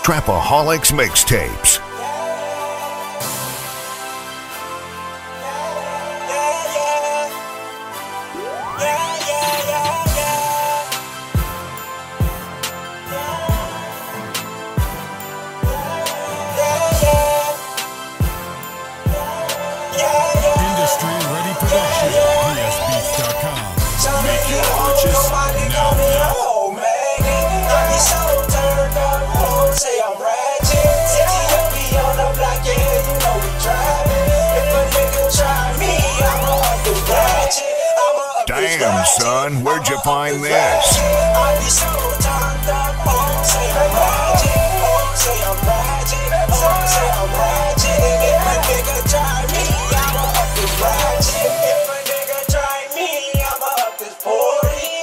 Trapaholics Mixtapes. Industry-ready production. PSBeats.com. Make your purchase now. So turned up, say I'm Ratchet. C.t.m be on the block, yeah, you know we driving. If a nigga try me, I'ma up the Ratchet. Damn, son, where'd you find this? I be so turned up, say I'm Ratchet. Say I'm Ratchet. Say I'm Ratchet. If a nigga try me, I'ma up the Ratchet. If a nigga try me, I'ma up this 40.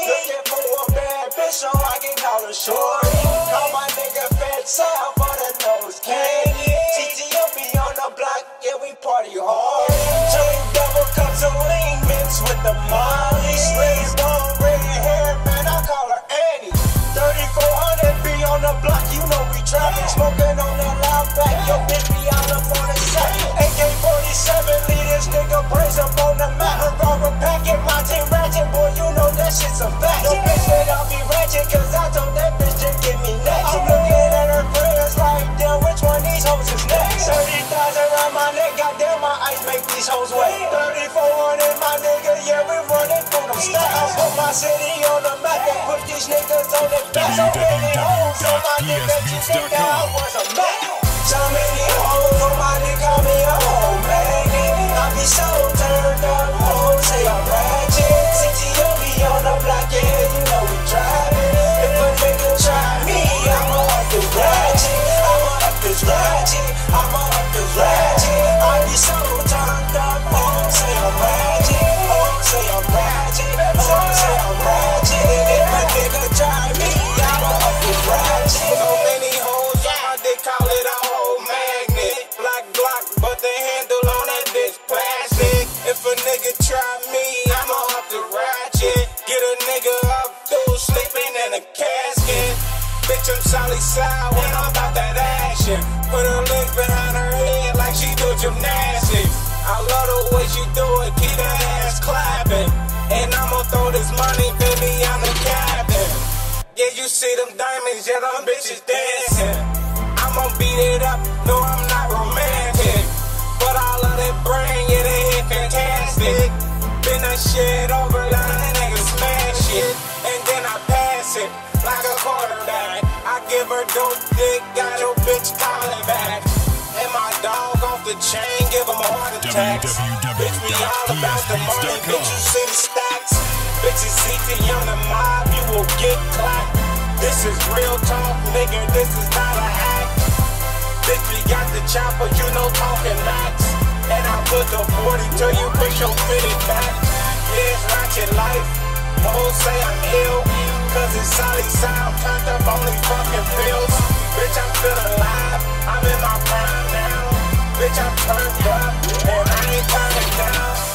Looking for a bad bitch so I can call her shorty. Call my nigga Fat Sal for the nose candy. C.t.m be on the block, yeah, we party hard. Drink double cups of lean mixed with the molly. Slim bone, red hair, man, I call her Annie. 3400 be on the block, you know we trapping. Smoking on that loud back, your bitch be all up on the set. AK-47, lead this nigga praise up on the map. Revolver packet, my team Ratchet, boy, you know that shit's a fact. No bitch that I'll be Ratchet, cause I told that bitch to give me next. I'm looking at her friends like, damn, which one these hoes is next? 30,000 around my neck, goddamn, my ice make these hoes wet. 3400, my nigga, yeah, we running through them stacks. I put my city on the map and put these niggas on the back. So many hoes on my nigga, you think that I was a Mac. So many hoes on my nigga, call me a whole magnet. I be so turned up, say I'm Ratchet. C.t.m be on the block, yeah, you know we driving. If a nigga try me, I'ma up this Ratchet. I'ma up this Ratchet. I'ma up this Ratchet. I be so turned up, say I'm Ratchet. Say I'm Ratchet. Say I'm Ratchet. If a nigga try me, I'ma up this Ratchet. So many hoes on my dick, call it a whole magnet. Black block, but the handle on that bitch plastic. If a nigga try me, I'ma up the Ratchet. Get a nigga up through sleeping in a casket. Bitch, I'm solid sour when I'm about that action. Put her legs behind her head like she do gymnastics. I love the way she do it, keep that ass clapping. And I'ma throw this money, baby, I'm the captain. Yeah, you see them diamonds, yeah, them bitches dancing. I'ma beat it up, no, I'm not romantic. But all of that brain, yeah, they hit fantastic. Been that shit over, let a nigga smash it. And then I pass it like a quarterback. I give her dope dick, got your bitch calling back. And my dog off the chain, give him a heart attack. Bitch, we all about the money, bitch, you see the stacks. Bitches C.t.m the mob, you will get clapped. This is real talk, nigga, this is not a hack. Bitch, we got the chopper, you know, talking max. And I put the 40 till you push your fitted back. Yeah, it's Ratchet life, hoes say I'm ill. Cause it's solid sound, turned up only fucking pills. Bitch, I'm still alive, I'm in my prime now. Bitch, I'm turned up, and I ain't turning down.